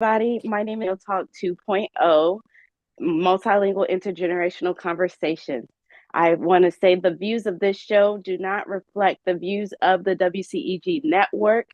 Everybody. My name is Talk 2.0, Multilingual Intergenerational Conversations. I want to say the views of this show do not reflect the views of the WCEG Network.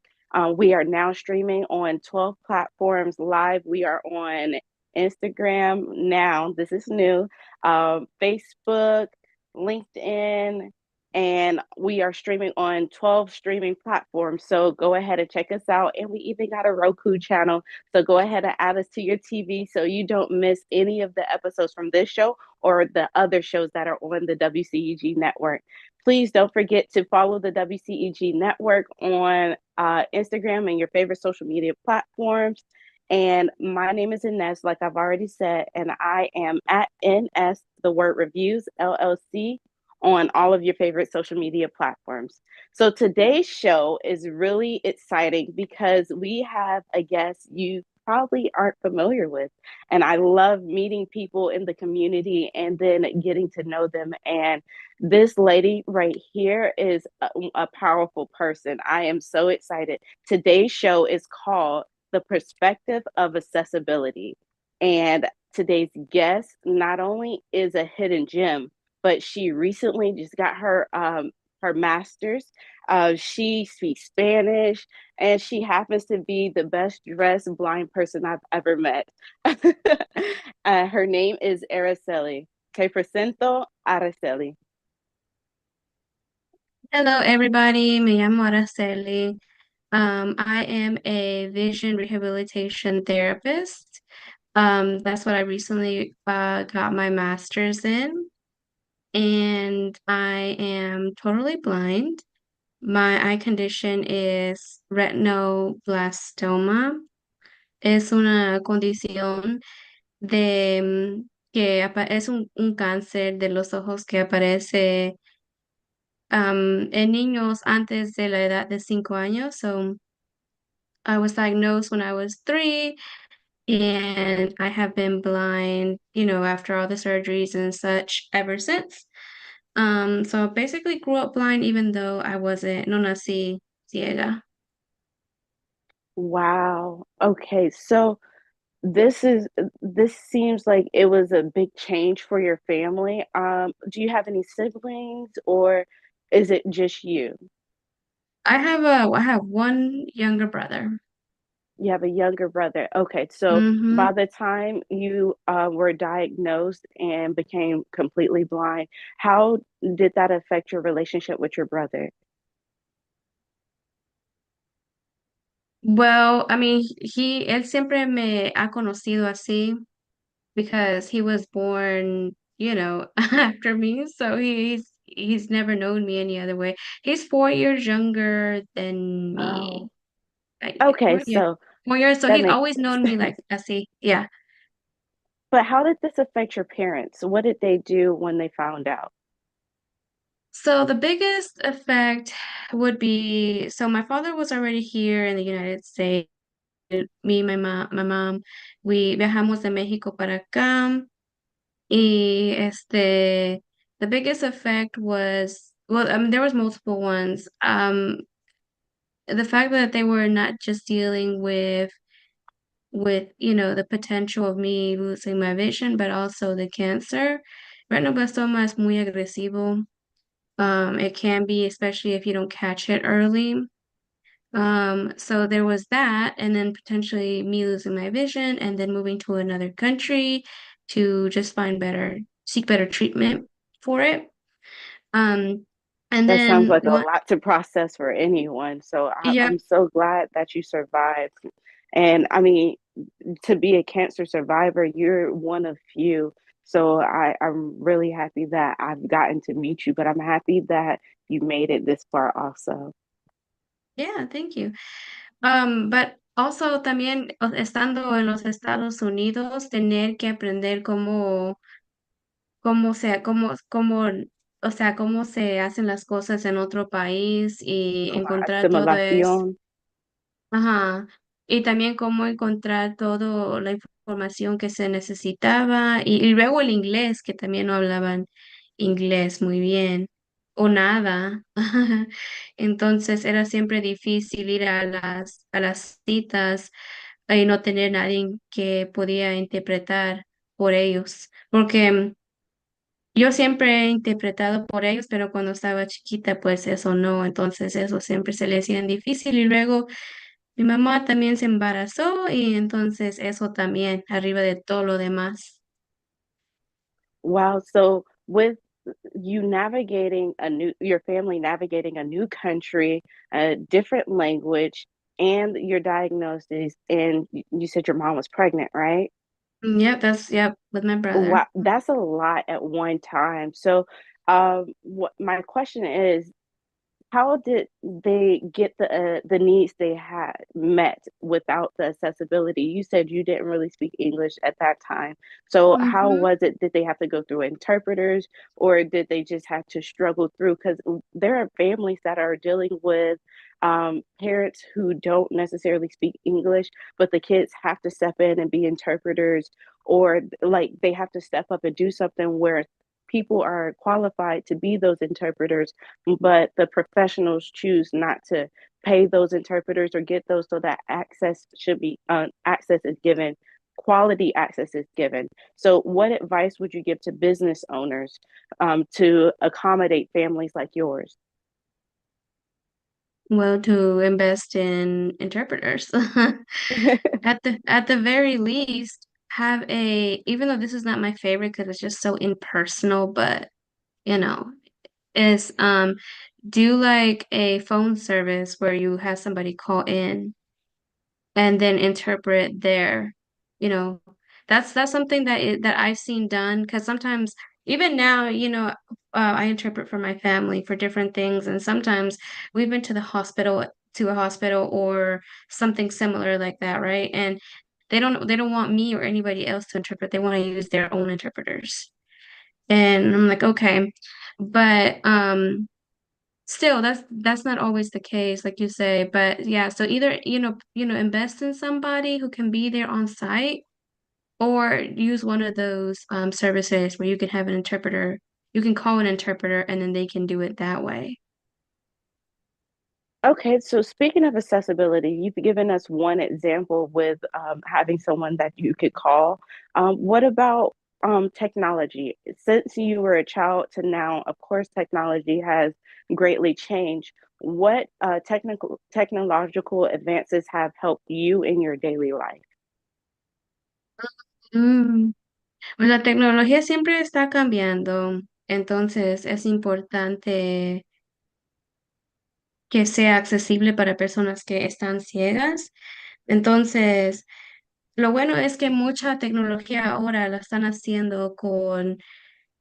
We are now streaming on 12 platforms live. We are on Instagram now. This is new. Facebook, LinkedIn, and we are streaming on 12 streaming platforms. So go ahead and check us out. And we even got a Roku channel. So go ahead and add us to your TV so you don't miss any of the episodes from this show or the other shows that are on the WCEG network. Please don't forget to follow the WCEG network on Instagram and your favorite social media platforms. And my name is Inez, like I've already said, and I am at NS, the word reviews, LLC, on all of your favorite social media platforms. So today's show is really exciting because we have a guest you probably aren't familiar with. And I love meeting people in the community and then getting to know them. And this lady right here is a powerful person. I am so excited. Today's show is called The Perspective of Accessibility. And today's guest not only is a hidden gem, but she recently just got her master's. She speaks Spanish, and she happens to be the best dressed blind person I've ever met. Her name is Aracely. Que presento Aracely. Hello, everybody. Me llamo Aracely. I am a vision rehabilitation therapist. That's what I recently got my master's in, and I am totally blind. My eye condition is retinoblastoma. Es una condición es un cáncer de los ojos que aparece en niños antes de la edad de 5 años. So I was diagnosed when I was 3, and I have been blind, after all the surgeries and such ever since. So basically grew up blind even though no nací ciega. Wow. Okay, so this seems like it was a big change for your family. Do you have any siblings, or is it just you? I have one younger brother. You have a younger brother. Okay, so Mm-hmm. by the time you were diagnosed and became completely blind, how did that affect your relationship with your brother? Well, I mean, él siempre me ha conocido así because he was born, after me. So he's never known me any other way. He's 4 years younger than me. Oh, okay, Yeah, so 4 years. So that he's makes always sense. known me like así. Yeah. But how did this affect your parents? What did they do when they found out? So the biggest effect would be, so my father was already here in the United States. Me, my mom, we viajamos de México para acá. Y the biggest effect was, well, I mean, there was multiple ones. The fact that they were not just dealing with the potential of me losing my vision, but also the cancer. Retinoblastoma is muy agresivo. It can be, especially if you don't catch it early. So there was that, and then potentially me losing my vision, and then moving to another country to just seek better treatment for it. Um, and That sounds then like a lot to process for anyone. So yeah, I'm so glad that you survived. And I mean, to be a cancer survivor, you're one of few. So I'm really happy that I've gotten to meet you, but I'm happy that you made it this far also. yeah, thank you. But also también estando en los Estados Unidos, tener que aprender o sea, cómo se hacen las cosas en otro país y Como encontrar todo eso. asimilación. Ajá. Y también cómo encontrar toda la información que se necesitaba y luego el inglés, que también no hablaban inglés muy bien o nada. Entonces era siempre difícil ir a las citas y no tener nadie que podía interpretar por ellos. Porque yo siempre he interpretado por ellos, pero cuando estaba chiquita, pues eso no, entonces eso siempre se le hacía difícil y luego mi mamá también se embarazó y entonces eso también, arriba de todo lo demás. Wow. So with you navigating your family navigating a new country, a different language, and your diagnosis, and you said your mom was pregnant, right? Yep, yep, with my brother. Wow, that's a lot at one time. So, what my question is, how did they get the needs they had met without the accessibility? You said you didn't really speak English at that time. So how Mhm. was it? Did they have to go through interpreters or did they just have to struggle through? Because there are families that are dealing with parents who don't necessarily speak English, but the kids have to step in and be interpreters, or like they have to step up and do something where people are qualified to be those interpreters, but the professionals choose not to pay those interpreters or get those, so that access is given, quality access is given. So what advice would you give to business owners to accommodate families like yours? Well, to invest in interpreters. At the very least, have a, even though this is not my favorite because it's just so impersonal, but you know, is do like a phone service where you have somebody call in and then interpret their, you know, that's something that I've seen done because sometimes even now, I interpret for my family for different things, and sometimes we've been to a hospital or something similar like that, right? And they don't want me or anybody else to interpret. They want to use their own interpreters. And I'm like, okay. But still, that's not always the case, like you say. But yeah, so either, invest in somebody who can be there on site or use one of those services where you can have an interpreter. You can call an interpreter and then they can do it that way. Okay, so speaking of accessibility, you've given us one example with having someone that you could call. What about technology? Since you were a child to now, of course, technology has greatly changed. What technological advances have helped you in your daily life? Mm, Pues la tecnología siempre está cambiando, entonces es importante que sea accesible para personas que están ciegas. Entonces, lo bueno es que mucha tecnología ahora la están haciendo con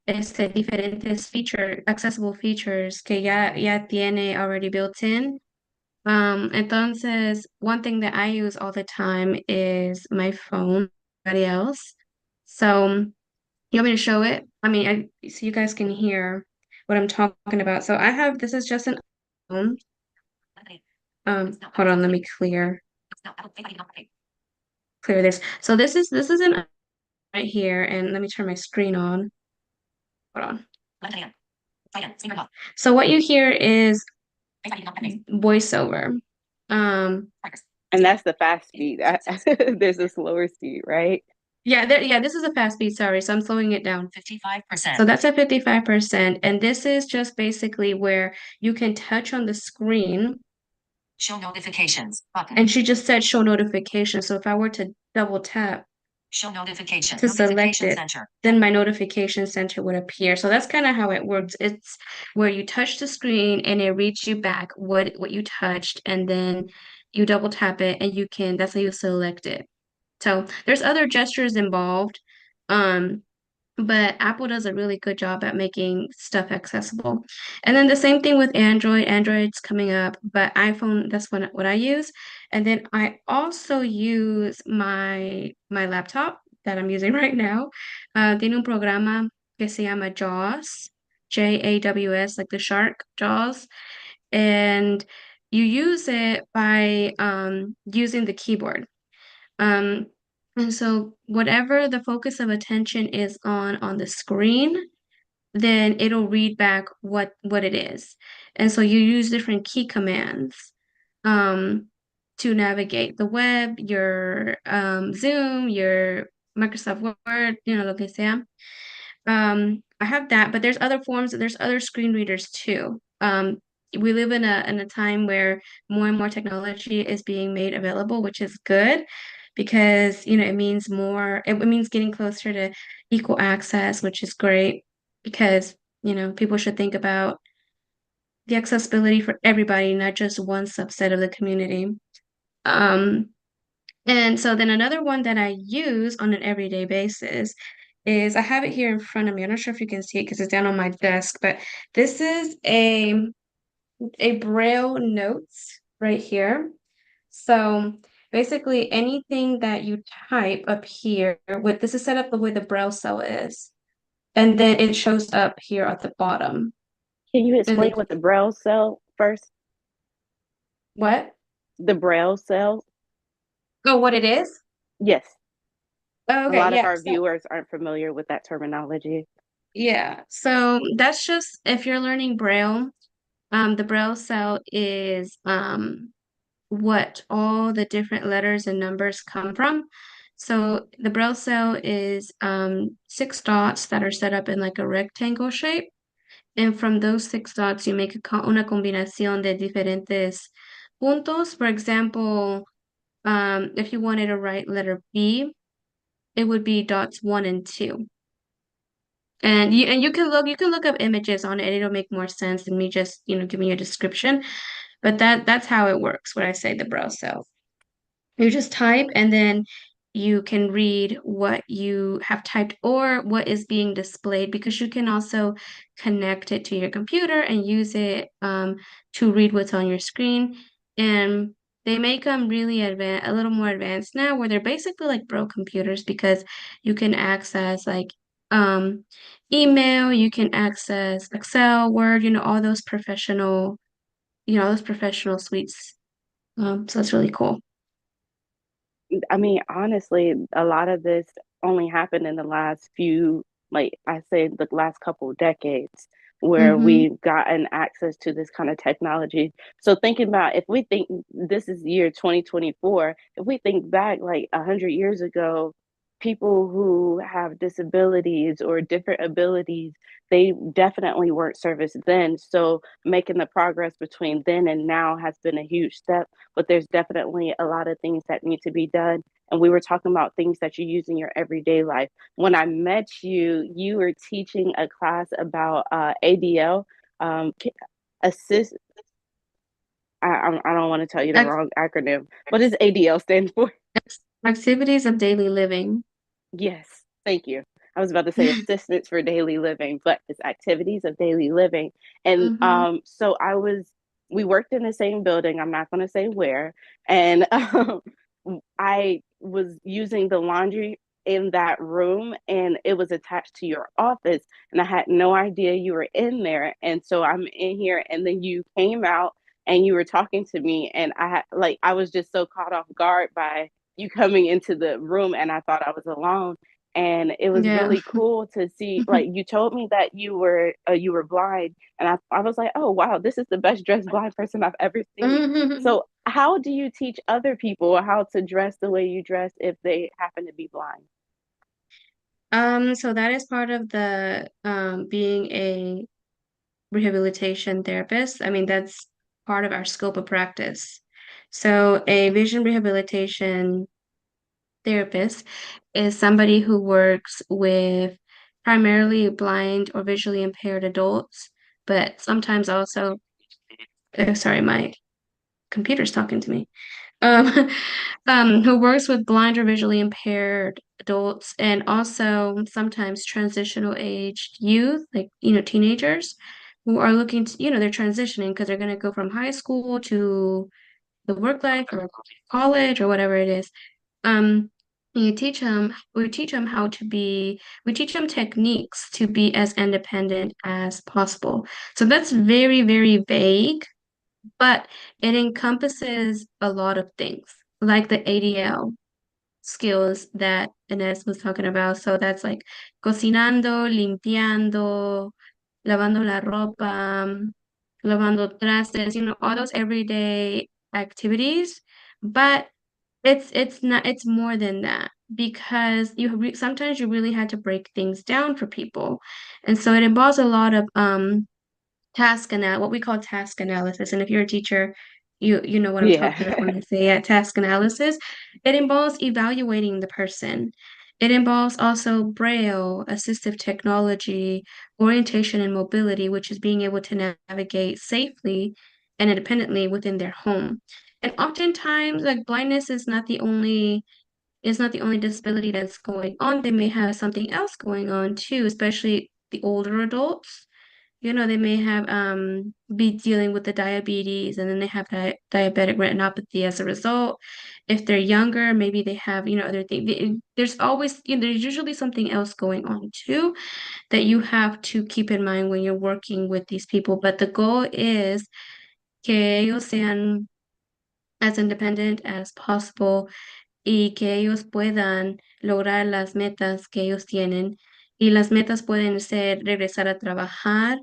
diferentes accessible features que ya tiene already built in. Entonces, one thing that I use all the time is my phone. Everybody else. So, you want me to show it? I mean, so you guys can hear what I'm talking about. So this is just an iPhone. Hold on, let me clear this. So this is an right here, and let me turn my screen on. Hold on. So what you hear is voiceover. Um, And that's the fast speed. There's a slower speed, right? yeah, this is a fast beat, sorry, so I'm slowing it down. 55%. So that's at 55%, and this is just basically where you can touch on the screen. Show notifications button. And she just said show notifications. So if I were to double tap show notification to select it, center, then my notification center would appear. So that's kind of how it works. It's where you touch the screen and it reads you back what you touched, and then you double tap it and that's how you select it. So there's other gestures involved. Um, but Apple does a really good job at making stuff accessible. And then the same thing with Android. Android's coming up, but iPhone, that's what I use. And then I also use my laptop that I'm using right now. Tiene un programa que se llama JAWS, JAWS, like the shark JAWS. And you use it by using the keyboard. Um, and so whatever the focus of attention is on the screen, then it'll read back what it is. And so you use different key commands. Um, to navigate the web, your Zoom, your Microsoft Word, lo que sea. I have that, but there's other forms, there's other screen readers too. We live in a time where more and more technology is being made available, which is good because, it means it means getting closer to equal access, which is great because, people should think about the accessibility for everybody, not just one subset of the community. Um, and so then another one that I use on an everyday basis is I have it here in front of me. I'm not sure if you can see it because it's down on my desk, but this is a Braille notes right here. So basically anything that you type up here with this is set up the way the Braille cell is. And then it shows up here at the bottom. Can you And explain then what the Braille cell first? what? The Braille cell? Oh, what it is? Yes. Oh, A okay, lot of yeah. our So viewers aren't familiar with that terminology. yeah. So that's just if you're learning Braille, the Braille cell is what all the different letters and numbers come from. So the Braille cell is six dots that are set up in like a rectangle shape. And from those six dots, you make una combinación de diferentes puntos. For example, if you wanted to write letter B, it would be dots one and two. And you can look up images on it and it'll make more sense than me just, giving you a description. But that's how it works when I say the Braille cell. You just type and then you can read what you have typed or what is being displayed because you can also connect it to your computer and use it to read what's on your screen. And they make them really advanced, a little more advanced now, where they're basically like Braille computers because you can access like um, email, you can access Excel, Word, all those professional suites. So that's really cool. I mean, honestly, a lot of this only happened in the last few, like I say, the last couple of decades where Mm-hmm. we've gotten access to this kind of technology. So thinking about if we think this is year 2024, if we think back like 100 years ago, people who have disabilities or different abilities, they definitely weren't serviced then. So making the progress between then and now has been a huge step, but there's definitely a lot of things that need to be done. And we were talking about things that you use in your everyday life. When I met you, you were teaching a class about ADL, assist. I don't want to tell you the wrong acronym. What does ADL stand for? Activities of daily living. Yes, thank you. I was about to say assistance for daily living, but it's activities of daily living. And Mm-hmm. so we worked in the same building. I'm not going to say where. And I was using the laundry in that room and it was attached to your office. And I had no idea you were in there. And so I'm in here, and then you came out and you were talking to me. And I was just so caught off guard by you coming into the room, and I thought I was alone. And it was Yeah. really cool to see, like, you told me that you were blind, and I was like, oh wow, this is the best dressed blind person I've ever seen. Mhm. So how do you teach other people how to dress the way you dress if they happen to be blind? So that is part of the being a rehabilitation therapist. I mean, that's part of our scope of practice. So a vision rehabilitation therapist is somebody who works with primarily blind or visually impaired adults, but sometimes also, sorry, my computer's talking to me. um, who works with blind or visually impaired adults and also sometimes transitional aged youth, like, teenagers who are looking to, they're transitioning because they're going to go from high school to the work life or college or whatever it is. Um, we teach them we teach them techniques to be as independent as possible. So that's very, very vague, but it encompasses a lot of things, like the ADL skills that Ines was talking about. So that's like cocinando, limpiando, lavando la ropa, lavando trastes, all those everyday activities But it's not, it's more than that, because sometimes you really had to break things down for people. And so it involves a lot of what we call task analysis. And if you're a teacher, you know what I'm talking about Yeah. when I say task analysis. It involves evaluating the person. It involves also Braille, assistive technology, orientation and mobility, which is being able to navigate safely and independently within their home. And oftentimes, like, blindness is not the only disability that's going on. They may have something else going on too, especially the older adults. They may have be dealing with the diabetes, and then they have diabetic retinopathy as a result. If they're younger, maybe they have, other things. There's always, there's usually something else going on too that you have to keep in mind when you're working with these people. But the goal is que ellos sean as independent as possible y que ellos puedan lograr las metas que ellos tienen. Y las metas pueden ser regresar a trabajar,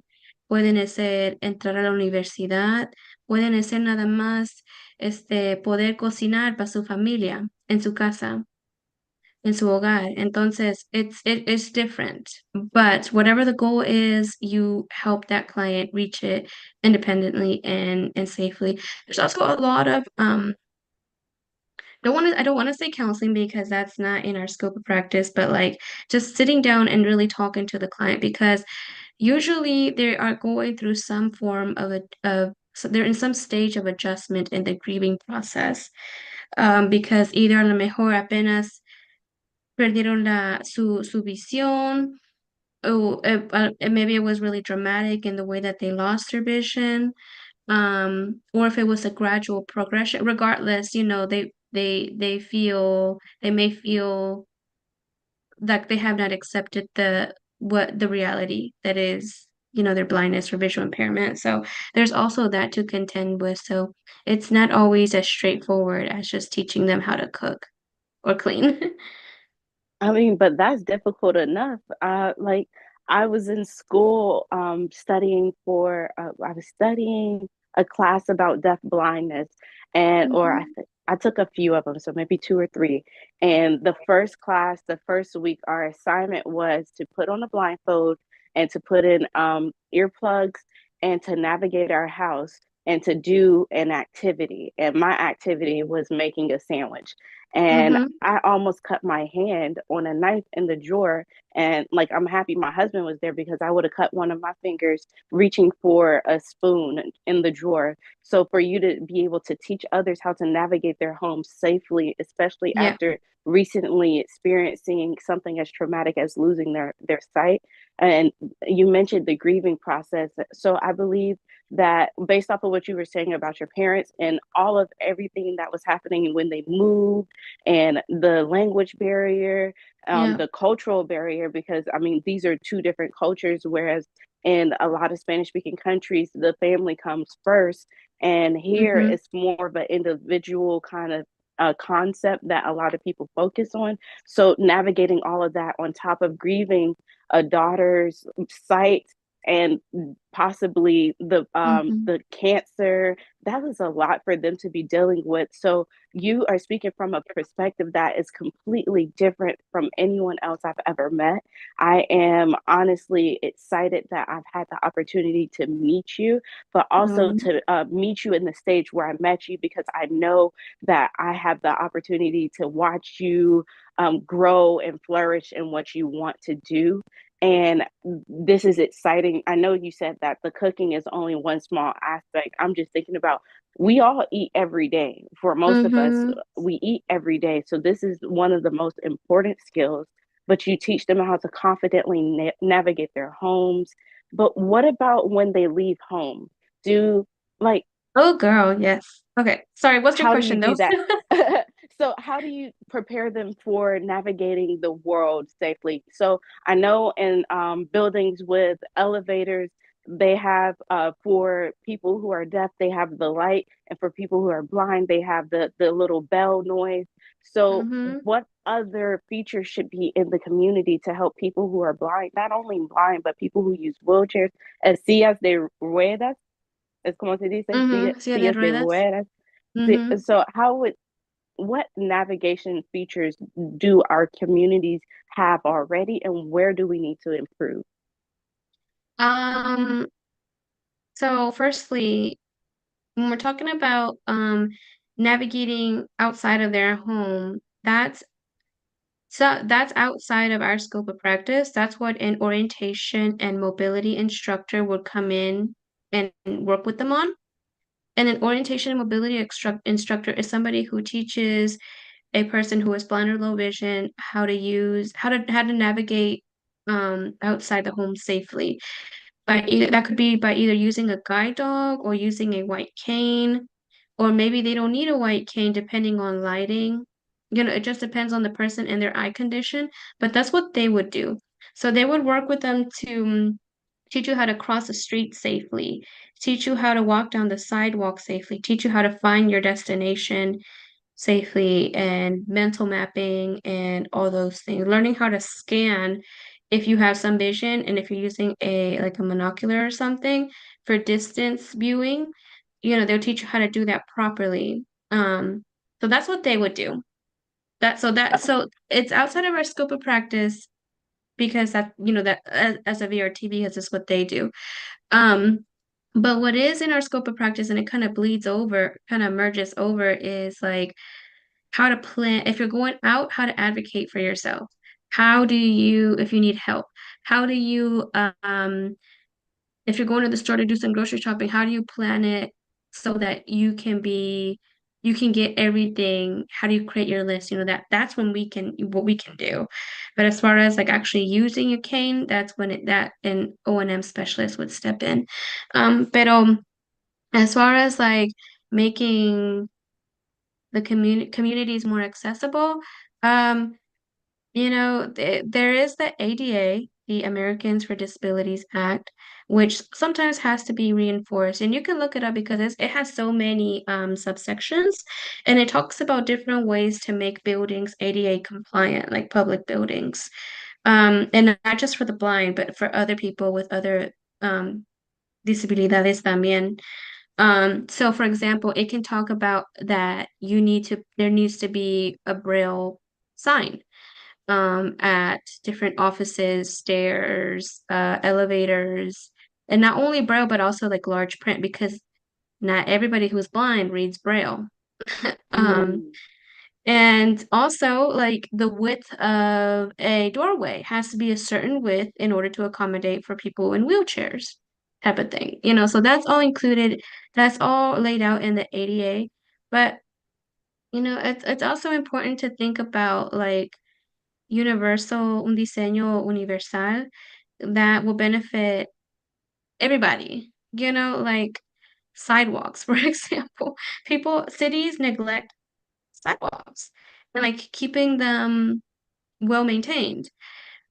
pueden ser entrar a la universidad, pueden ser nada más poder cocinar para su familia en su casa, en su hogar. Entonces, it's different. But whatever the goal is, you help that client reach it independently and safely. There's also a lot of I don't want to say counseling because that's not in our scope of practice, but like just sitting down and really talking to the client, because usually they are going through some form so they're in some stage of adjustment in the grieving process. Because either a lo mejor apenas perdieron su visión, or maybe it was really dramatic in the way that they lost their vision, or if it was a gradual progression. Regardless, they may feel like they have not accepted the reality that is, their blindness or visual impairment. So there's also that to contend with. So it's not always as straightforward as just teaching them how to cook or clean. I mean, but that's difficult enough. Like I was in school I was studying a class about deaf blindness, and or Mhm, I took a few of them, so maybe two or three. And the first class, the first week, our assignment was to put on a blindfold and to put in earplugs and to navigate our house and to do an activity. And my activity was making a sandwich. And mhm, I almost cut my hand on a knife in the drawer. And like, I'm happy my husband was there because I would have cut one of my fingers reaching for a spoon in the drawer. So, for you to be able to teach others how to navigate their homes safely, especially yeah, after recently experiencing something as traumatic as losing their sight. And you mentioned the grieving process. So, I believe that based off of what you were saying about your parents and all of everything that was happening when they moved, and the language barrier, yeah, the cultural barrier, because I mean, these are two different cultures, whereas in a lot of Spanish speaking countries, the family comes first. And here mhm, it's more of an individual kind of concept that a lot of people focus on. So, navigating all of that on top of grieving a daughter's sight and possibly mhm. the cancer, that was a lot for them to be dealing with. So you are speaking from a perspective that is completely different from anyone else I've ever met. I am honestly excited that I've had the opportunity to meet you, but also Um, to meet you in the stage where I met you, because I know that I have the opportunity to watch you grow and flourish in what you want to do. And this is exciting. I know you said that the cooking is only one small aspect. I'm just thinking about, we all eat every day. For most of us, mhm. we eat every day. So this is one of the most important skills, but you teach them how to confidently navigate their homes. But what about when they leave home? Do like Oh, girl, yes. Okay. Sorry, what's your How do you question do though? that? So, how do you prepare them for navigating the world safely? So, I know in buildings with elevators, they have for people who are deaf, they have the light, and for people who are blind, they have the little bell noise. So, Mhm. what other features should be in the community to help people who are blind, not only blind, but people who use wheelchairs, as sillas de ruedas, es como se dice, Mhm. Silla de sillas de ruedas. ruedas. Mhm. So how would what navigation features do our communities have already, and where do we need to improve? Um, so firstly, when we're talking about navigating outside of their home, that's outside of our scope of practice. That's what an orientation and mobility instructor would come in and work with them on. And an orientation and mobility instructor is somebody who teaches a person who is blind or low vision how to navigate outside the home safely. That could be by either using a guide dog or using a white cane, or maybe they don't need a white cane depending on lighting. It just depends on the person and their eye condition, but that's what they would do. So they would work with them to teach you how to cross the street safely, teach you how to walk down the sidewalk safely, teach you how to find your destination safely, and mental mapping and all those things. Learning how to scan if you have some vision and if you're using a monocular or something for distance viewing, they'll teach you how to do that properly. So that's what they would do. So it's outside of our scope of practice because that as a VRT, because it's what they do. Um, but what is in our scope of practice and it kind of bleeds over, kind of merges over is like how to plan if you're going out, how to advocate for yourself. How do you, if you need help, how do you if you're going to the store to do some grocery shopping, how do you plan it so that you can get everything? How do you create your list? That's when what we can do. But as far as like actually using a cane, that's when that an O&M specialist would step in. But as far as like making the communities more accessible, um, there is the ADA, the Americans for Disabilities Act, which sometimes has to be reinforced. And you can look it up because it has so many subsections, and it talks about different ways to make buildings ADA compliant, like public buildings. And not just for the blind, but for other people with other disabilidades también. So for example, it can talk about that there needs to be a braille sign at different offices, stairs, elevators, and not only braille, but also like large print because not everybody who's blind reads braille. Um, Mm, and also like the width of a doorway has to be a certain width in order to accommodate for people in wheelchairs type of thing. So that's all included, that's all laid out in the ADA. But it's also important to think about like un diseño universal that will benefit everybody, like sidewalks, for example. Cities neglect sidewalks and like keeping them well maintained.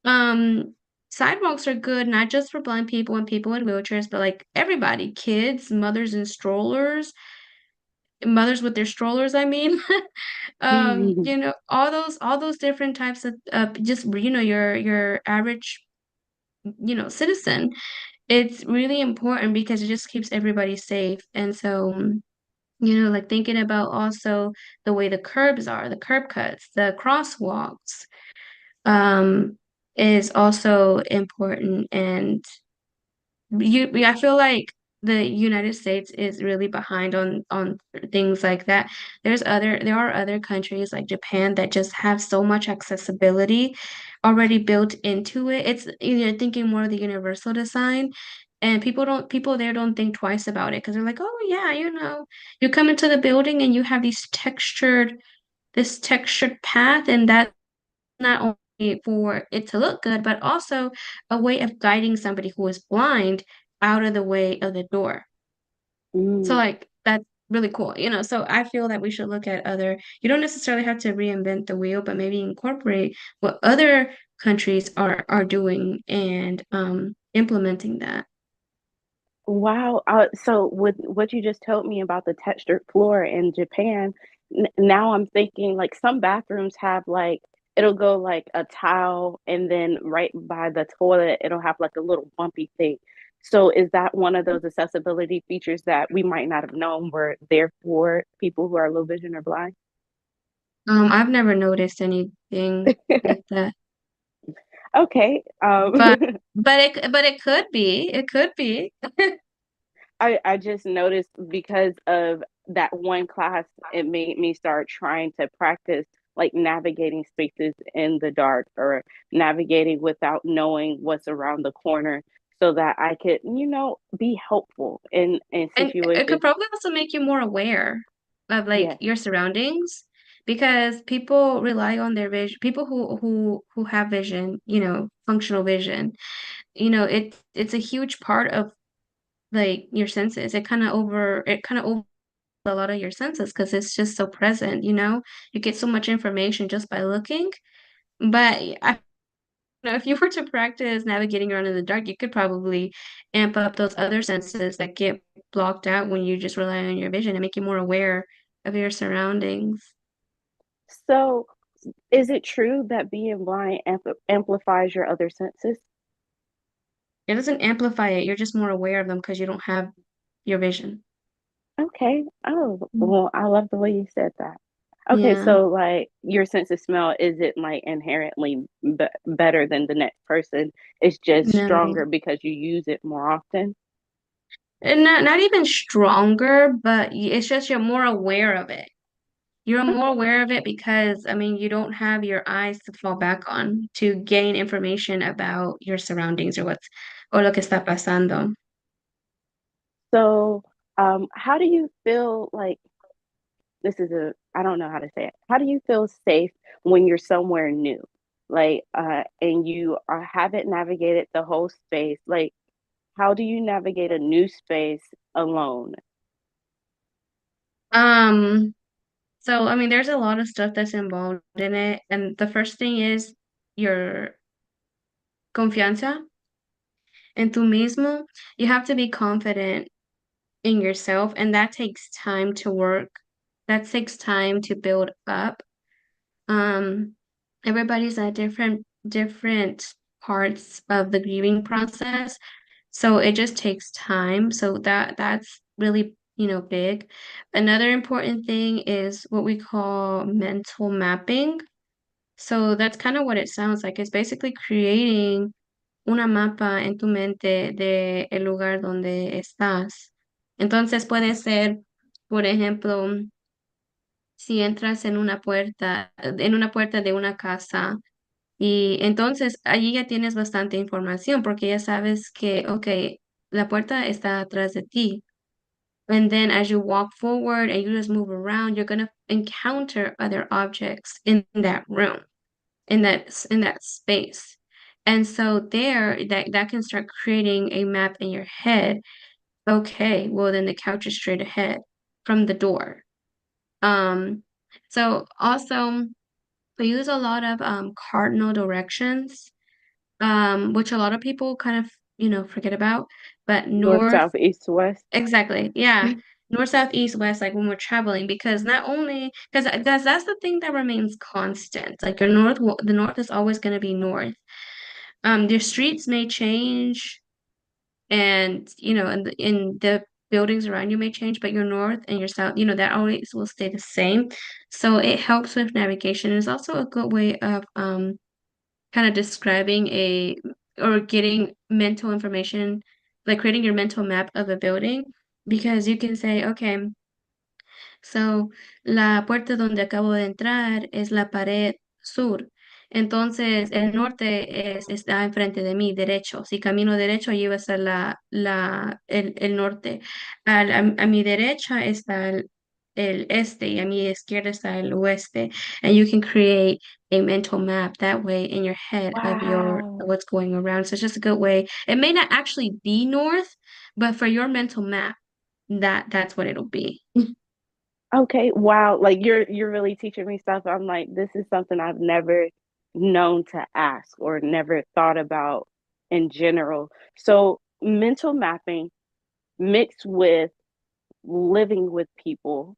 Um, Sidewalks are good not just for blind people and people in wheelchairs, but like everybody, kids, mothers with their strollers, I mean. All those different types of just your average, citizen. It's really important because it just keeps everybody safe. And so, like thinking about also the way the curbs are, the curb cuts, the crosswalks, um, is also important. And I feel like the United States is really behind on things like that. There are other countries like Japan that just have so much accessibility already built into it. It's thinking more of the universal design, and people there don't think twice about it because they're like, oh yeah, you come into the building and you have this textured path, and that not only for it to look good, but also a way of guiding somebody who is blind out of the way of the door. So mm. like that's really cool, So I feel that we should look at you don't necessarily have to reinvent the wheel, but maybe incorporate what other countries are doing and implementing that. Wow. So with what you just told me about the textured floor in Japan, now I'm thinking like some bathrooms have like it'll go like a tile and then right by the toilet it'll have like a little bumpy thing. So is that one of those accessibility features that we might not have known were there for people who are low vision or blind? I've never noticed anything like that. Okay. But it could be. It could be. I just noticed because of that one class, it made me start trying to practice like navigating spaces in the dark or navigating without knowing what's around the corner so that I could, be helpful in And it could situations. probably also make you more aware of like Yes. your surroundings because people rely on their vision. People who have vision, functional vision, it's a huge part of like your senses. It kind of over a lot of your senses because it's just so present. You get so much information just by looking. But if you were to practice navigating around in the dark, you could probably amp up those other senses that get blocked out when you just rely on your vision and make you more aware of your surroundings. So, is it true that being blind amplifies your other senses? It doesn't amplify it, you're just more aware of them because you don't have your vision. Okay. Oh, Mm. well, I love the way you said that. Okay, Yeah, so like your sense of smell isn't like inherently better than the next person. It's just no. stronger because you use it more often. And not even stronger, but it's just you're more aware of it. You're more Okay. aware of it because, I mean, you don't have your eyes to fall back on to gain information about your surroundings or lo que está pasando. So, how do you feel like I don't know how to say it. How do you feel safe when you're somewhere new? Like, and haven't navigated the whole space. Like, how do you navigate a new space alone? Um, so I mean, there's a lot of stuff that's involved in it, and the first thing is your confianza en tú mismo. You have to be confident in yourself, and that takes time to work. That takes time to build up. Um, Everybody's at different parts of the grieving process. So it just takes time. So that's really, big. Another important thing is what we call mental mapping. So that's kind of what it sounds like. It's basically creating una mapa en tu mente de el lugar donde estás. Entonces puede ser, por ejemplo, si entras en una puerta de una casa y entonces allí ya tienes bastante información porque ya sabes que, ok, la puerta está atrás de ti. And then as you walk forward and you just move around, you're going to encounter other objects in that room, in that space. And so there that can start creating a map in your head. Okay, well then the couch is straight ahead from the door. Um, so also we use a lot of cardinal directions, which a lot of people kind of, forget about. But North, north, south, east, west. exactly, yeah. North, south, east, west, like when we're traveling, because not only because that's the thing that remains constant. Like the north is always going to be north. Your streets may change, and in the buildings around you may change, but your north and your south, that always will stay the same. So it helps with navigation. It's also a good way of kind of describing or getting mental information, like creating your mental map of a building, because you can say, okay, so, la puerta donde acabo de entrar es la pared sur. Entonces, el norte está enfrente de mí, derecho. Si camino derecho, allí va a ser el norte. A mi derecha está el este y a mi izquierda está el oeste. And you can create a mental map that way in your head of Wow. what's going around. So it's just a good way. It may not actually be north, but for your mental map, that's what it'll be. Okay, wow. Like you're really teaching me stuff. I'm like, this is something I've never known to ask or never thought about in general. So mental mapping mixed with living with people,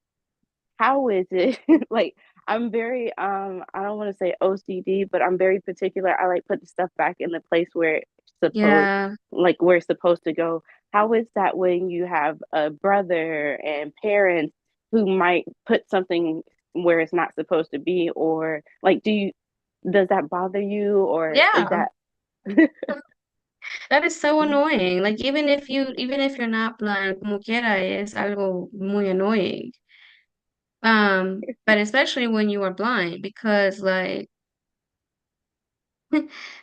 how is it like I'm very I don't want to say OCD, but I'm very particular. I like put the stuff back in the place where it's supposed Yeah. like where it's supposed to go. How is that when you have a brother and parents who might put something where it's not supposed to be, or like does that bother you, or is Yeah, that that is so annoying. Like even if you're not blind, como quiera es algo muy annoying. But especially when you are blind because like,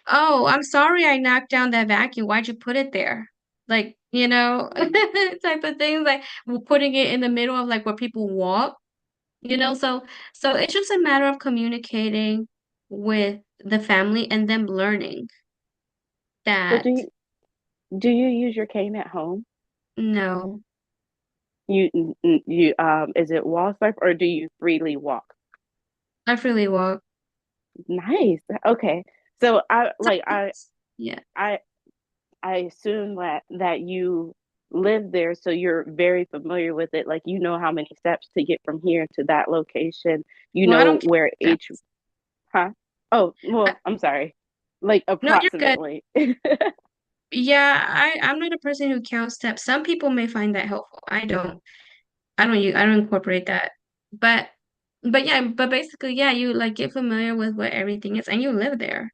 oh, I'm sorry I knocked down that vacuum. Why'd you put it there? Like, type of things like putting it in the middle of like where people walk, so it's just a matter of communicating with the family and them learning so that do you use your cane at home? no, You is it wall swipe, or do you freely walk? I freely walk. Nice. Okay. So Sometimes, yeah. I I assume that you live there, so you're very familiar with it. Like you know how many steps to get from here to that location. You Well, I know don't where count each, huh? Oh, steps. well, I'm sorry. Like No, you're good. approximately. Yeah, I'm not a person who counts steps. Some people may find that helpful. I don't incorporate that. But but basically, yeah, you like get familiar with what everything is and you live there.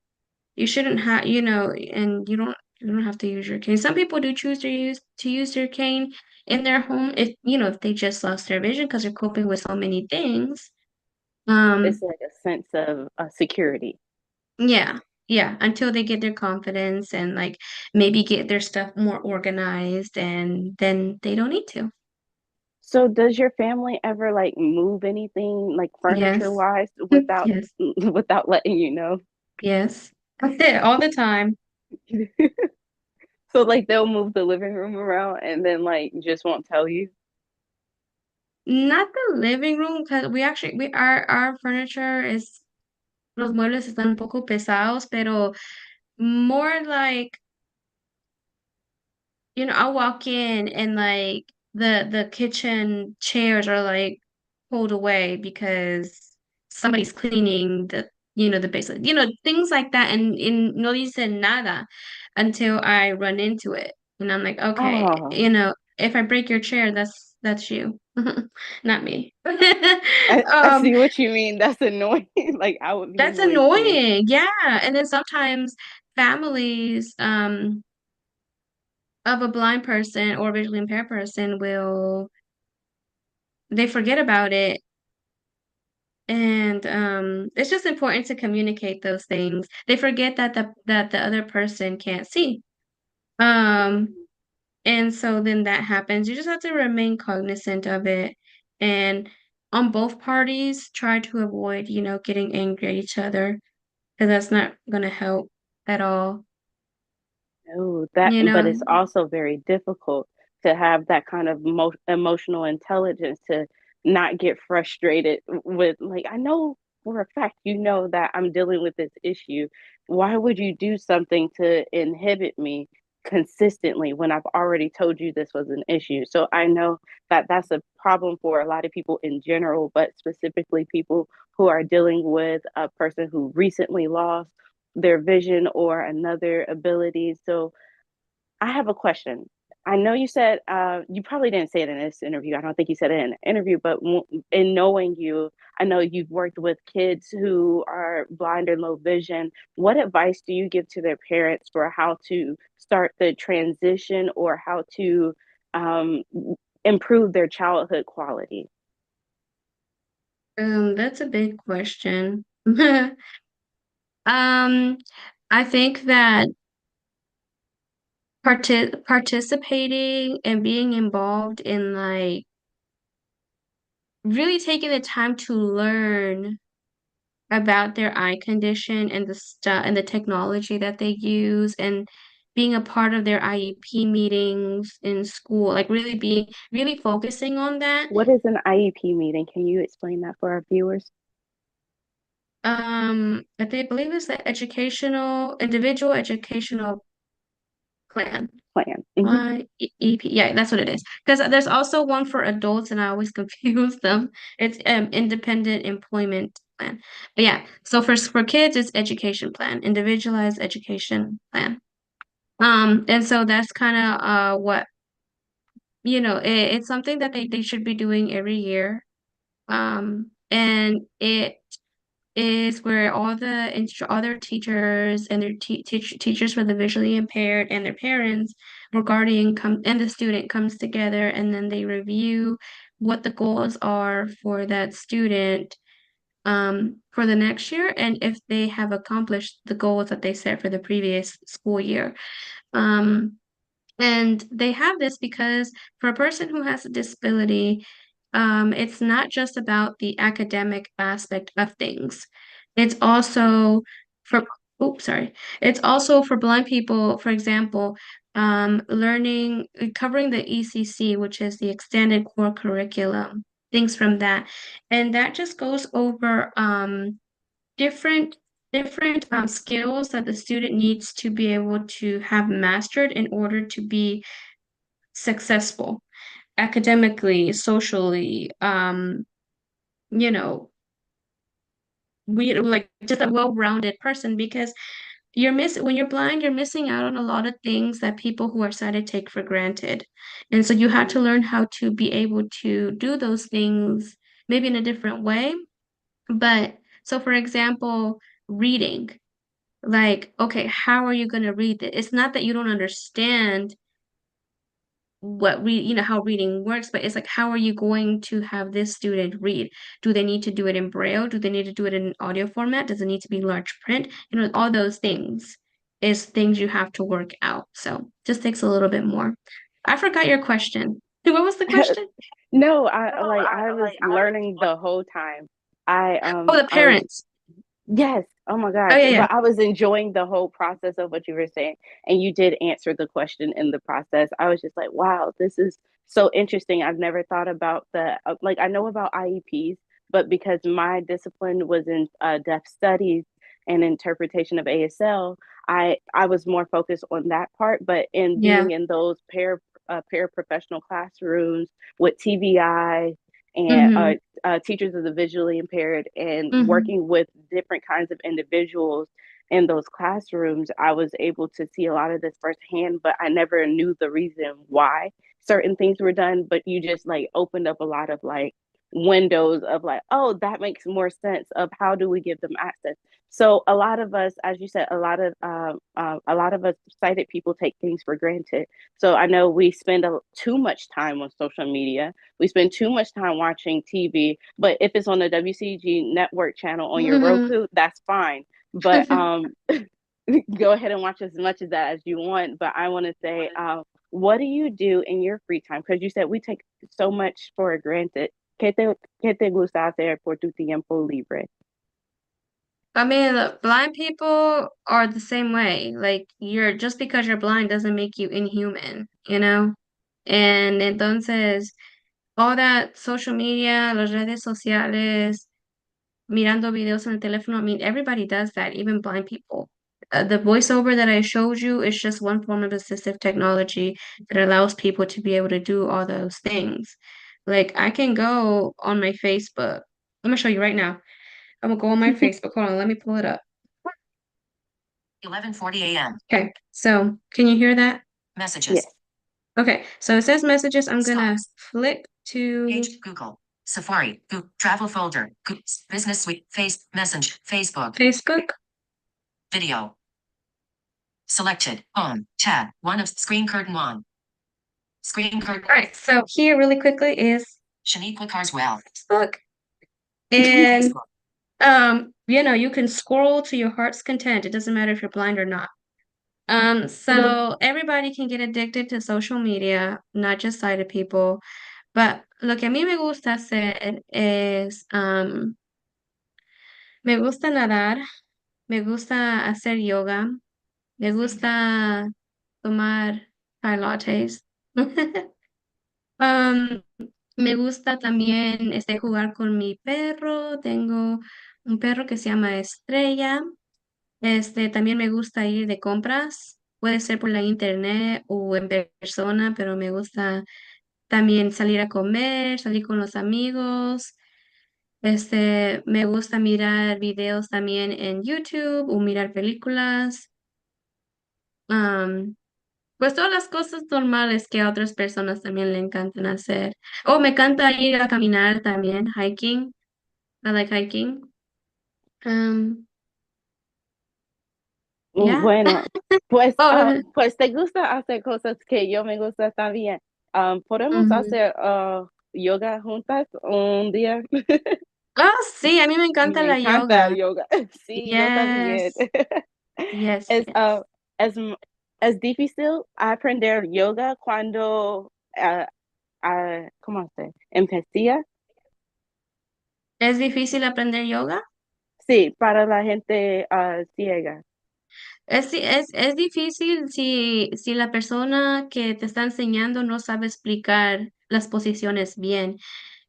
You shouldn't have, and you don't have to use your cane. Some people do choose to use their cane in their home if they just lost their vision because they're coping with so many things. It's Um, like a sense of security. yeah, yeah, until they get their confidence and like maybe get their stuff more organized and then they don't need to. So does your family ever like move anything like furniture Yes. wise without Yes. without letting you know? Yes. That's it all the time. So like they'll move the living room around and then like just won't tell you. Not the living room because our furniture is los muebles están un poco pesados, pero more like, I'll walk in and like the kitchen chairs are like pulled away because somebody's cleaning the basement, things like that, and no dicen nada until I run into it. And I'm like, okay, Oh, if I break your chair, that's you, not me. I Um, see what you mean. That's annoying. Like I would be that's annoyed too. annoying. Yeah. And then sometimes families, of a blind person or visually impaired person they forget about it, and it's just important to communicate those things. They forget that the other person can't see. Um and so then that happens. You just have to remain cognizant of it, and on both parties try to avoid, getting angry at each other because that's not going to help at all, No, that, you but know. it's also very difficult to have that kind of emotional intelligence to not get frustrated with, like, I know for a fact you know that I'm dealing with this issue. Why would you do something to inhibit me consistently when I've already told you this was an issue? So I know that that's a problem for a lot of people in general, but specifically people who are dealing with a person who recently lost their vision or another ability. So I have a question. I know you said you probably didn't say it in this interview. I don't think you said it in an interview, but in knowing you, I know you've worked with kids who are blind or low vision. What advice do you give to their parents for how to start the transition or how to um, improve their childhood quality? That's a big question. Um, I think that participating and being involved in like really taking the time to learn about their eye condition and the stuff and the technology that they use and being a part of their IEP meetings in school, like really focusing on that. What is an IEP meeting? Can you explain that for our viewers? I believe it's the individual educational plan. Plan. Hmm. EP, yeah, that's what it is. Because there's also one for adults, and I always confuse them. It's independent employment plan. But yeah, so for kids, it's education plan, individualized education plan. And so that's kind of what it's something that they should be doing every year. and it is where all the other teachers and their teachers for the visually impaired and their parents or guardian come and the student comes together, and then they review what the goals are for that student for the next year, and if they have accomplished the goals that they set for the previous school year. Um, and they have this because for a person who has a disability, it's not just about the academic aspect of things. It's also for, oops, sorry. It's also for blind people, for example, covering the ECC, which is the extended core curriculum, things from that. And that just goes over different skills that the student needs to be able to have mastered in order to be successful academically, socially, you know, we like just a well-rounded person, because when you're blind, you're missing out on a lot of things that people who are sighted take for granted. And so you have to learn how to be able to do those things maybe in a different way. But so for example, reading. Like, okay, how are you going to read it? It's not that you don't understand how reading works, but it's like, how are you going to have this student read? Do they need to do it in Braille? Do they need to do it in audio format? Does it need to be large print? All those things is things you have to work out. So just takes a little bit more. I forgot your question. What was the question? No, I was learning the whole time. Oh, the I was parents. Yes. Oh my Oh gosh. yeah, yeah. But I was enjoying the whole process of what you were saying. And you did answer the question in the process. I was just like, wow, this is so interesting. I've never thought about like, I know about IEPs, but because my discipline was in deaf studies and interpretation of ASL, I was more focused on that part. But in Yeah. being in those paraprofessional classrooms with TVI and Mm-hmm. teachers of the visually impaired and Mm-hmm. working with different kinds of individuals in those classrooms, I was able to see a lot of this firsthand, but I never knew the reason why certain things were done. But you just like opened up a lot of like windows of like, oh, that makes more sense of how do we give them access. So a lot of us, as you said, a lot of us sighted people take things for granted. So I know we spend too much time on social media. We spend too much time watching TV, but if it's on the WCEG Network channel on your Mm-hmm. Roku, that's fine. But go ahead and watch as much of that as you want. But I want to say, what do you do in your free time? Because you said we take so much for granted. ¿Qué te gusta hacer por tu tiempo libre? I mean, look, blind people are the same way. Like, you're just because you're blind doesn't make you inhuman, you know? And entonces, all that social media, las redes sociales, mirando videos en el teléfono, I mean, everybody does that, even blind people. The voiceover that I showed you is just one form of assistive technology that allows people to be able to do all those things. Like, I can go on my Facebook. I'm gonna show you right now. I'm gonna go on my Facebook. Hold on, let me pull it up. 11:40 a.m. Okay, so can you hear that? Yes. Messages. Okay, so it says messages. I'm gonna flip to Page Google, Safari, Google, Travel folder, Business Suite, Message, Facebook, Facebook. Video. Selected, Home, Tab, one of Screen Curtain on. Screen Curtain. All right, so here really quickly is Shaniqua Carswell. Facebook. And you can scroll to your heart's content. It doesn't matter if you're blind or not. So everybody can get addicted to social media, not just sighted people. But lo que a mí me gusta hacer es, me gusta nadar, me gusta hacer yoga, me gusta tomar Thai lattes. Um, Me gusta también jugar con mi perro. Tengo un perro que se llama Estrella. También me gusta ir de compras. Puede ser por la internet o en persona, pero me gusta también salir a comer, salir con los amigos. Me gusta mirar videos también en YouTube o mirar películas. Am, pues todas las cosas normales que a otras personas también le encantan hacer. Oh, me encanta ir a caminar también, hiking. I like hiking. Um, yeah. Bueno, pues, Oh, pues te gusta hacer cosas que yo me gusta también. Podemos ujú. hacer yoga juntas un día. Oh, sí, a mí me encanta Me la encanta el yoga. yoga. Sí, yo también. Yes, yes, Es, yes. es, es difícil aprender yoga cuando, ¿cómo se? Empecé. ¿Es difícil aprender yoga? Sí, para la gente ciega. Es difícil si la persona que te está enseñando no sabe explicar las posiciones bien.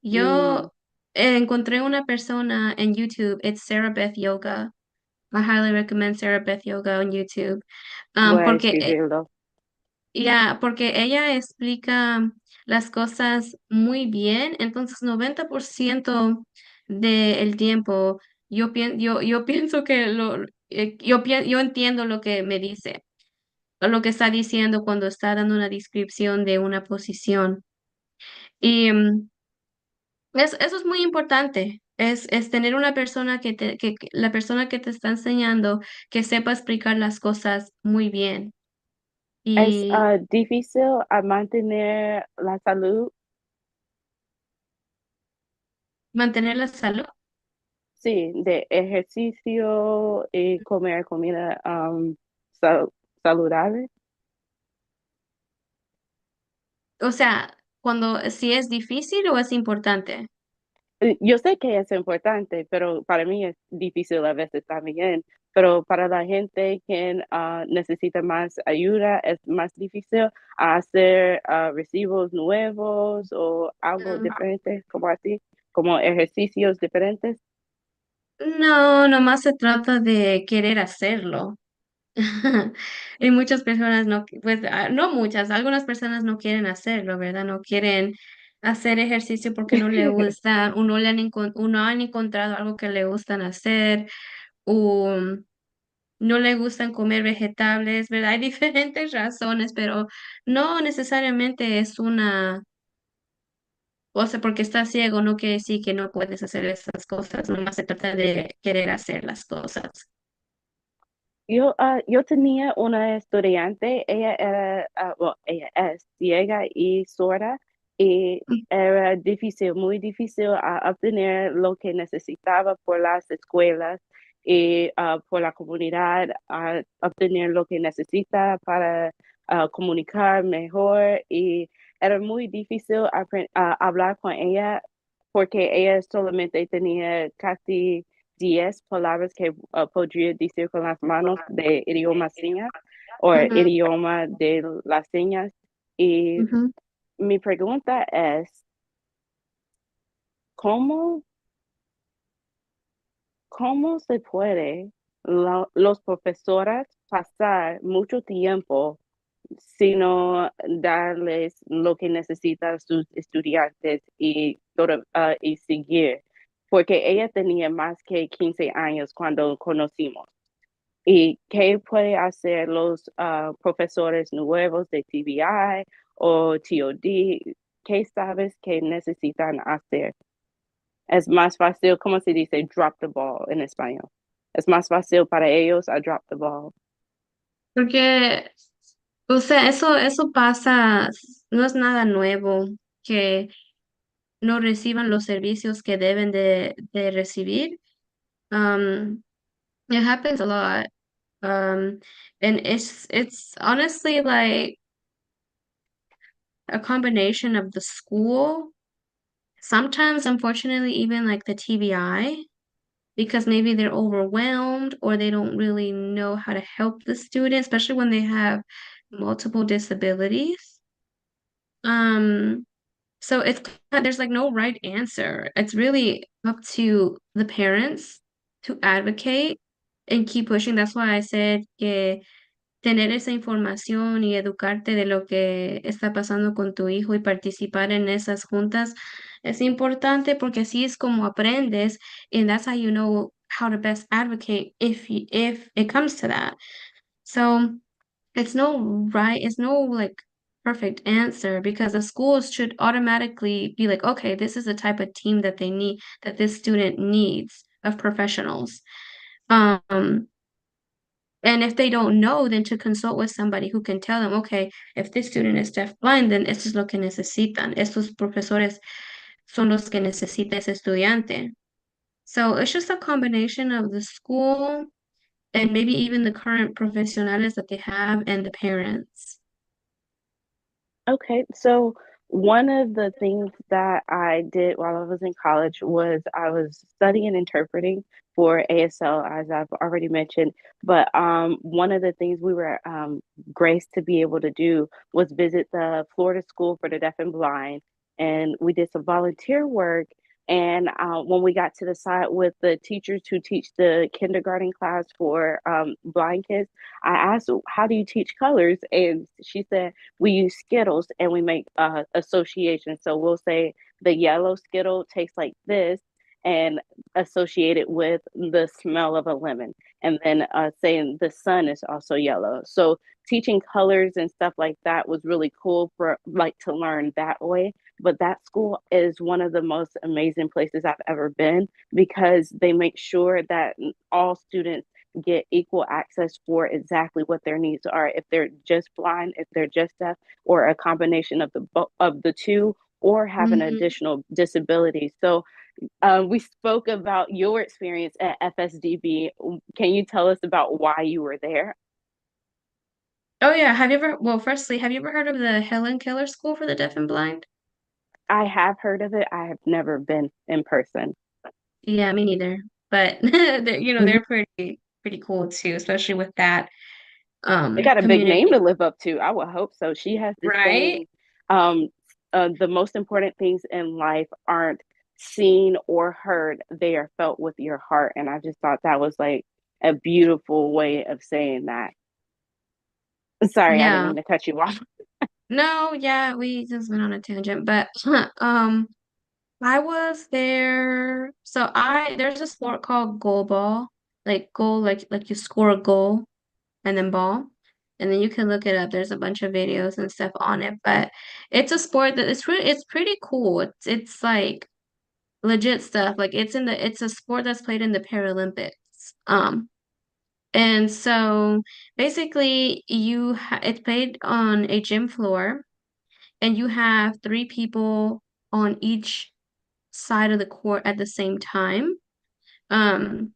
Mm, Yo encontré una persona en YouTube, it's Sarah Beth Yoga. I highly recommend Sarah Beth Yoga on YouTube. voy a Porque escribirlo. ya, porque ella explica las cosas muy bien, entonces 90% del tiempo yo pienso que yo entiendo lo que me dice, o lo que está diciendo cuando está dando una descripción de una posición. Y eso es muy importante, es tener una persona que la persona que te está enseñando que sepa explicar las cosas muy bien Es y difícil mantener la salud. mantener la salud. Sí, de ejercicio y comer comida sal- saludable. O sea, cuando si es difícil o es importante. Yo sé que es importante, pero para mí es difícil a veces también. Pero para la gente que necesita más ayuda, es más difícil hacer recibos nuevos o algo Mm. diferente, como así, como ejercicios diferentes. No, nomás se trata de querer hacerlo. Y muchas personas no, pues no muchas, algunas personas no quieren hacerlo, ¿verdad? No quieren hacer ejercicio porque no le gusta, o no o no han encontrado algo que le gustan hacer, o no le gustan comer vegetales, ¿verdad? Hay diferentes razones, pero no necesariamente es una. O sea, porque estás ciego no quiere decir que no puedes hacer esas cosas, nomás se trata de querer hacer las cosas. Yo tenía una estudiante, ella era, bueno, ella es ciega y sorda, y era difícil, muy difícil obtener lo que necesitaba por las escuelas y por la comunidad, obtener lo que necesita para comunicar mejor, y era muy difícil hablar con ella porque ella solamente tenía casi 10 palabras que podría decir con las manos de idioma señas o Ujú, idioma de las señas. Y ujú. mi pregunta es, ¿cómo, cómo se puede los profesores pasar mucho tiempo sino darles lo que necesitan sus estudiantes y, y seguir? Porque ella tenía más que 15 años cuando conocimos. ¿Y qué puede hacer los profesores nuevos de TBI o TOD? ¿Qué sabes que necesitan hacer? Es más fácil, ¿cómo se dice? Drop the ball en español. Es más fácil para ellos a drop the ball. Porque, o sea, eso pasa, no es nada nuevo que no reciban los servicios que deben de recibir. Um, it happens a lot. And it's honestly like a combination of the school. Sometimes, unfortunately, even like the TBI, because maybe they're overwhelmed or they don't really know how to help the student, especially when they have multiple disabilities. Um, so there's like no right answer. It's really up to the parents to advocate and keep pushing. That's why I said que tener esa información y educarte de lo que está pasando con tu hijo y participar en esas juntas es importante porque así es como aprendes and that's how you know how to best advocate if it comes to that. So it's no like perfect answer because the schools should automatically be like, okay, this is the type of team that they need, that this student needs of professionals. Um, and if they don't know, then to consult with somebody who can tell them, okay, if this student is deafblind, then esto es lo que necesitan. Estos profesores son los que necesita ese estudiante. So it's just a combination of the school and maybe even the current professionales that they have and the parents. Okay, so one of the things that I did while I was in college was I was studying interpreting for ASL, as I've already mentioned. But one of the things we were graced to be able to do was visit the Florida School for the Deaf and Blind, and we did some volunteer work. And when we got to the side with the teachers who teach the kindergarten class for blind kids, I asked, "How do you teach colors?" And she said, "We use Skittles and we make associations. So we'll say the yellow Skittle tastes like this and associate it with the smell of a lemon. And then saying the sun is also yellow. So teaching colors and stuff like that was really cool for like to learn that way. But that school is one of the most amazing places I've ever been because they make sure that all students get equal access for exactly what their needs are. If they're just blind, if they're just deaf, or a combination of the two, or have an Mhm. additional disability. So we spoke about your experience at FSDB. Can you tell us about why you were there? Oh yeah, have you ever, well, firstly, have you ever heard of the Helen Keller School for the Deaf and Blind? I have heard of it. I have never been in person. Yeah, me neither. But they're pretty cool too, especially with that They got a big name community, to live up to. I would hope so. She has this right? saying, um, the most important things in life aren't seen or heard, they are felt with your heart. And I just thought that was like a beautiful way of saying that. Sorry, I didn't Yeah. mean to cut you off. No, yeah, we just went on a tangent, but I was there. So I there's a sport called goal ball, like goal, like you score a goal and then ball. And then you can look it up. There's a bunch of videos and stuff on it, but it's a sport that it's pretty cool. It's like legit stuff. Like it's a sport that's played in the Paralympics. And so basically it's played on a gym floor and you have three people on each side of the court at the same time. Um,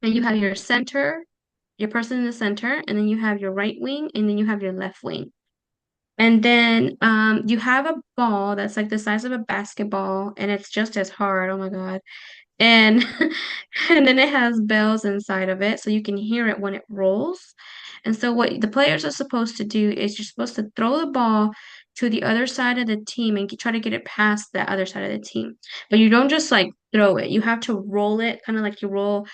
and you have your center, your person in the center, and then you have your right wing, and then you have your left wing. And then you have a ball that's like the size of a basketball, and it's just as hard. Oh my God. And and then it has bells inside of it, so you can hear it when it rolls. And so what the players are supposed to do is you're supposed to throw the ball to the other side of the team and try to get it past the other side of the team. But you don't just like throw it. You have to roll it, kind of like you roll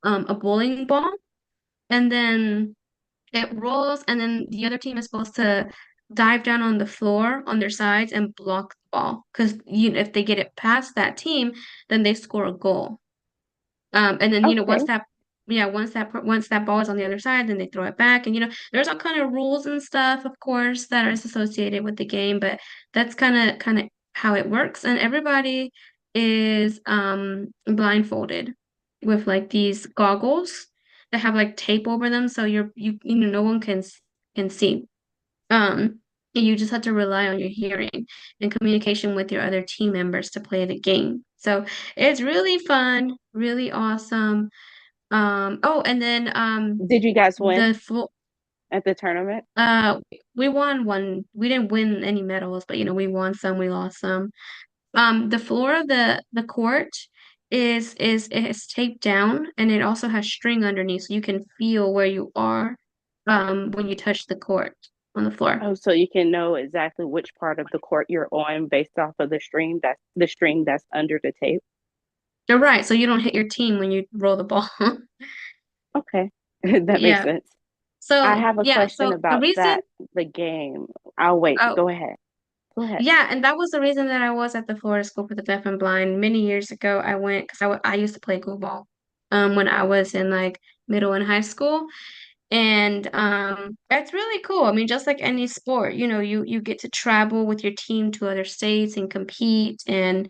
a bowling ball, and then it rolls, and then the other team is supposed to dive down on the floor on their sides and block the ball. Because if they get it past that team, then they score a goal. And then Okay. once that ball is on the other side, then they throw it back. And there's all kind of rules and stuff, of course, that are associated with the game, but that's kind of how it works. And everybody is blindfolded with like these goggles that have like tape over them, so no one can see. Um, and you just have to rely on your hearing and communication with your other team members to play the game. So it's really fun, really awesome. Oh, and then Did you guys win the full at the tournament? we won one. We didn't win any medals, but we won some, we lost some. The floor of the court is taped down, and it also has string underneath, so you can feel where you are when you touch the court on the floor. Oh, so you can know exactly which part of the court you're on based off of the string that's under the tape. You're right, so you don't hit your team when you roll the ball. Okay. That makes Yeah. sense. I So have a yeah, question so the about reason that, the game. I'll wait. oh Go ahead. Go ahead. yeah, and that was the reason that I was at the Florida School for the Deaf and Blind many years ago. I went because I used to play goalball when I was in like middle and high school. And that's really cool. I mean, just like any sport, you get to travel with your team to other states and compete, and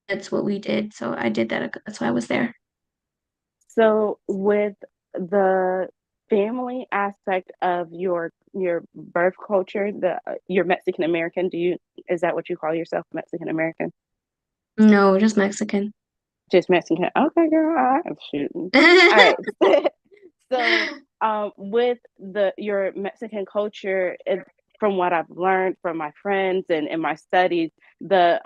that's what we did. So I did that. That's why I was there. So with the family aspect of your birth culture, the you're Mexican American, is that what you call yourself, Mexican American? No, just Mexican. Just Mexican. Okay, girl, I'm shooting. All right. So, with your Mexican culture, from what I've learned from my friends and in my studies, the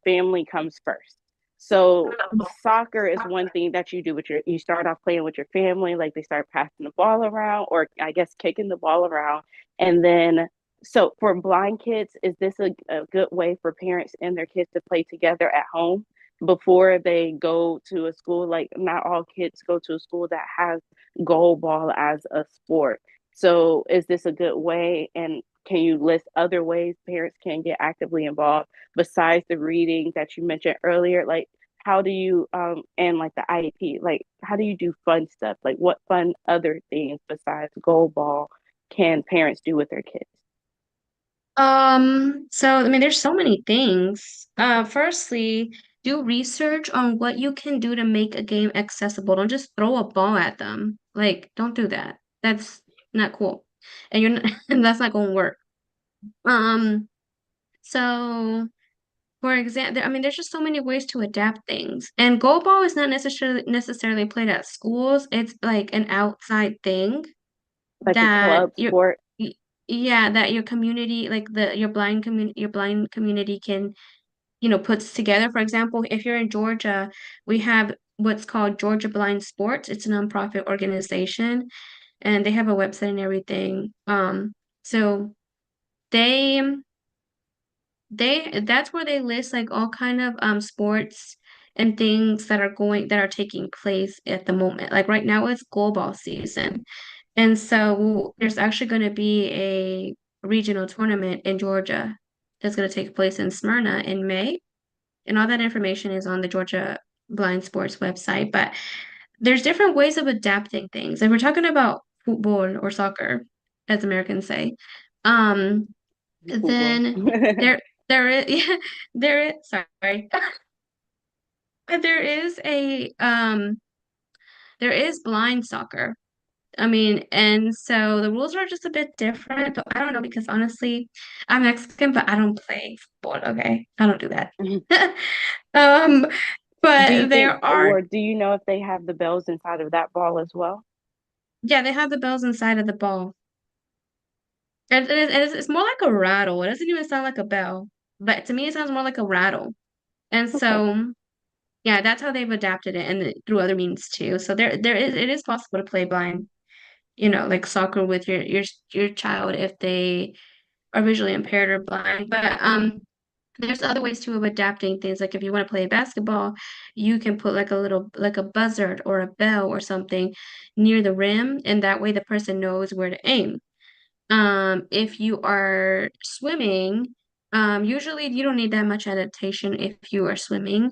family comes first. So soccer is one thing that you do you start off playing with your family, like they start passing the ball around, or I guess kicking the ball around, and then so for blind kids, is this a good way for parents and their kids to play together at home before they go to a school? Like not all kids go to a school that has goal ball as a sport. So is this a good way? And can you list other ways parents can get actively involved besides the reading that you mentioned earlier? Like how do you and like the IEP, like how do you do fun stuff? Like what fun other things besides goal ball can parents do with their kids? So I mean, there's so many things. Firstly, do research on what you can do to make a game accessible. Don't just throw a ball at them. Like, don't do that. That's not cool. And you're not, and that's not going to work. Um, so for example, I mean, there's just so many ways to adapt things. And goal ball is not necessarily played at schools. It's like an outside thing Like a that club sport? y- yeah, that your community, like your blind community can, puts together. For example, if you're in Georgia, we have what's called Georgia Blind Sports. It's a nonprofit organization, and they have a website and everything. So they that's where they list like all kind of sports and things that are taking place at the moment. Like right now it's goal ball season. And so there's actually going to be a regional tournament in Georgia that's going to take place in Smyrna in May. And all that information is on the Georgia Blind Sports website. But there's different ways of adapting things. Like we're talking about football or soccer, as Americans say. Um, Football. then there there is yeah, there is sorry. There is there is blind soccer. I mean, and so the rules are just a bit different, but I don't know because honestly, I'm Mexican, but I don't play football, okay? I don't do that. Um, Do you but think, there are, or do you know if they have the bells inside of that ball as well? yeah, they have the bells inside of the ball. And it's more like a rattle. It doesn't even sound like a bell, but to me, it sounds more like a rattle. And Okay. so, yeah, that's how they've adapted it, and through other means too. So it is possible to play blind, like soccer with your child if they are visually impaired or blind. But there's other ways too of adapting things. Like if you want to play basketball, you can put like a buzzard or a bell or something near the rim, and that way the person knows where to aim. If you are swimming, usually you don't need that much adaptation if you are swimming,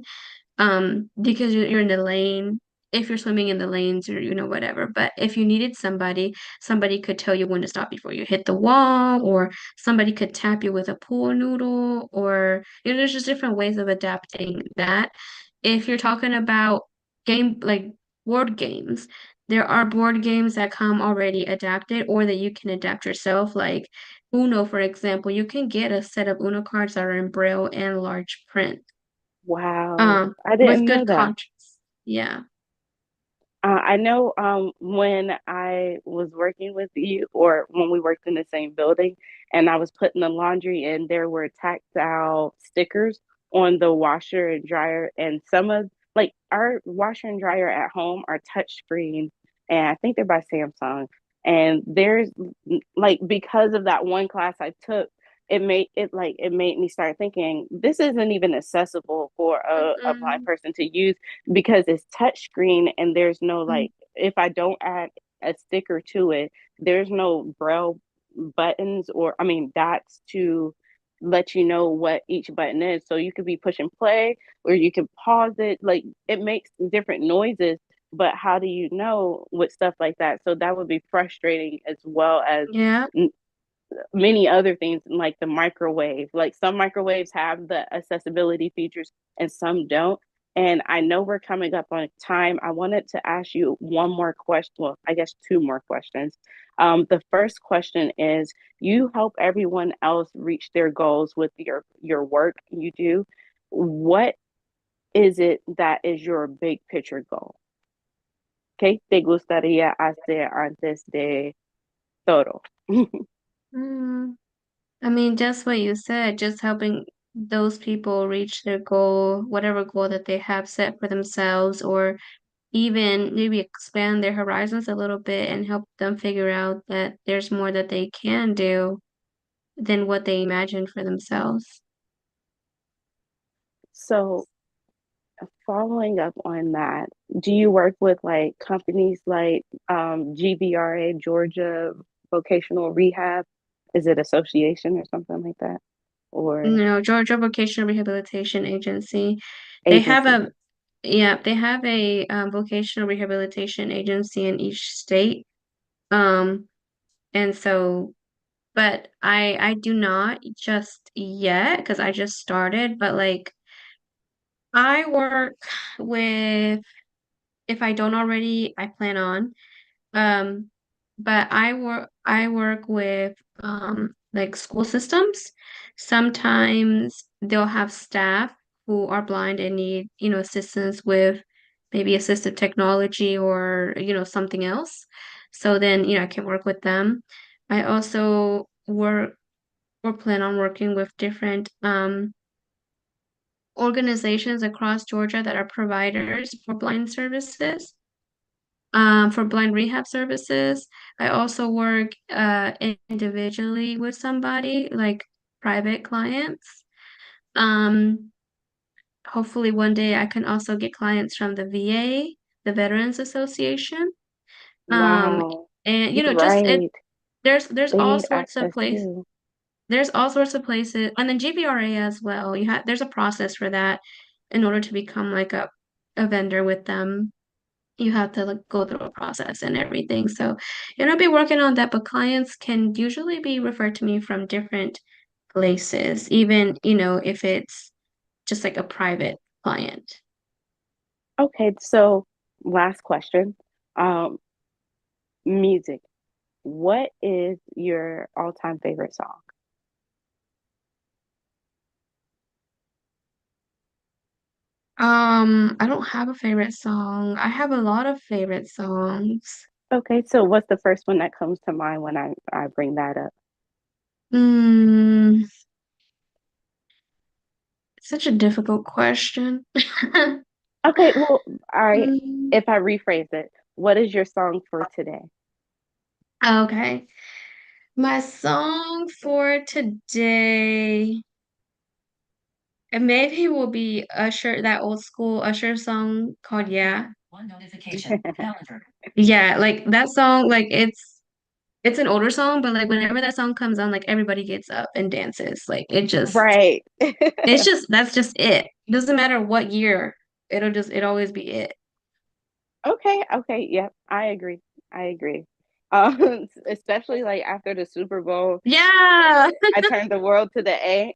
because you're in the lane. If you're swimming in the lanes or whatever, but if you needed somebody could tell you when to stop before you hit the wall, or somebody could tap you with a pool noodle, or there's just different ways of adapting that. If you're talking about like board games, there are board games that come already adapted or that you can adapt yourself, like Uno, for example. You can get a set of Uno cards that are in Braille and large print, Wow. I with didn't know good that. contrast. Yeah. I know when I was working with you, or when we worked in the same building, and I was putting the laundry in, there were tactile stickers on the washer and dryer, and some of like our washer and dryer at home are touch screen, and I think they're by Samsung. And there's like because of that one class I took, it made me start thinking this isn't even accessible for a blind Mm-mm. person to use because it's touchscreen and there's no Mm. like if I don't add a sticker to it, there's no braille buttons or I mean dots to let you know what each button is. So you could be pushing play or you can pause it. Like it makes different noises but how do you know with stuff like that? So that would be frustrating, as well as Yeah. many other things, like the microwave. Like some microwaves have the accessibility features and some don't. And I know we're coming up on time. I wanted to ask you one more question. Well, I guess two more questions. The first question is, you help everyone else reach their goals with your work you do. What is it that is your big picture goal? ¿Qué te gustaría hacer antes de todo? Mm. I mean, just what you said, just helping those people reach their goal, whatever goal that they have set for themselves, or even maybe expand their horizons a little bit and help them figure out that there's more that they can do than what they imagined for themselves. So, following up on that, do you work with like companies like GVRA, Georgia Vocational Rehab? Is it association or something like that? Or Georgia Vocational Rehabilitation Agency. They have agency? a, yeah, they have a vocational rehabilitation agency in each state. Um, and so, but I do not just yet because I just started, but like I work with, if I don't already, I plan on. Um, but I work with like school systems. Sometimes they'll have staff who are blind and need, assistance with maybe assistive technology or, something else. So then, I can work with them. I also work or plan on working with different organizations across Georgia that are providers for blind services, for blind rehab services. I also work individually with somebody, like private clients. Um, Hopefully one day I can also get clients from the VA, the Veterans Association. Um, Wow, and you're just it right. there's They all need sorts of access places. too. There's all sorts of places, and then GVRA as well. There's a process for that in order to become like a vendor with them. You have to like go through a process and everything. So, I'll be working on that, but clients can usually be referred to me from different places, even, if it's just like a private client. Okay, so last question. Um, Music. What is your all-time favorite song? I don't have a favorite song. I have a lot of favorite songs. Okay, so what's the first one that comes to mind when I bring that up? Mm, Such a difficult question. Okay, well, all right. Mm, If I rephrase it, what is your song for today? okay. My song for today, it maybe will be Usher, that old school Usher song called Yeah. One notification. Calendar. Yeah, like that song, like it's an older song, but like whenever that song comes on, like everybody gets up and dances. Like Right. that's just it. Doesn't matter what year, it always be it. Okay, okay, yep, I agree. I agree. Especially like after the Super Bowl, Yeah. I turned the world to the A.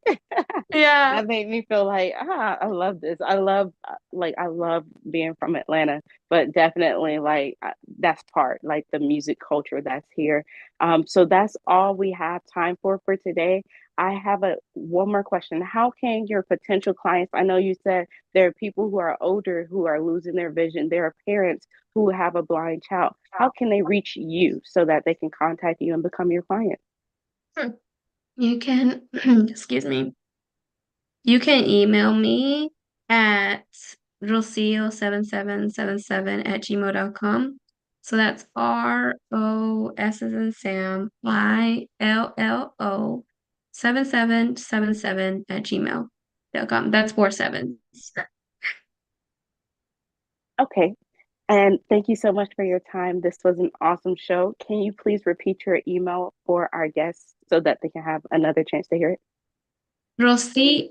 Yeah. That made me feel like, I love this. I love I love being from Atlanta, but definitely like that's part like the music culture that's here. So that's all we have time for today. I have a one more question. How can your potential clients, I know you said there are people who are older who are losing their vision, there are parents who have a blind child. How can they reach you so that they can contact you and become your client? Hmm. You can, excuse me. You can email me at rosillo7777 at gmail.com. So that's ROS as in Sam, ILLO 7777 at gmail.com. That's 47. Okay. And thank you so much for your time. This was an awesome show. Can you please repeat your email for our guests so that they can have another chance to hear it? Rosi,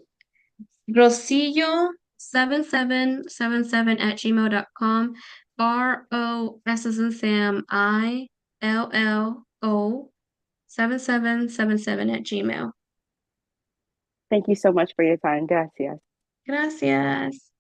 Rosillo7777 at gmail.com. ROS as in Sam, ILLO 7777 at Gmail. Thank you so much for your time. Gracias. Gracias.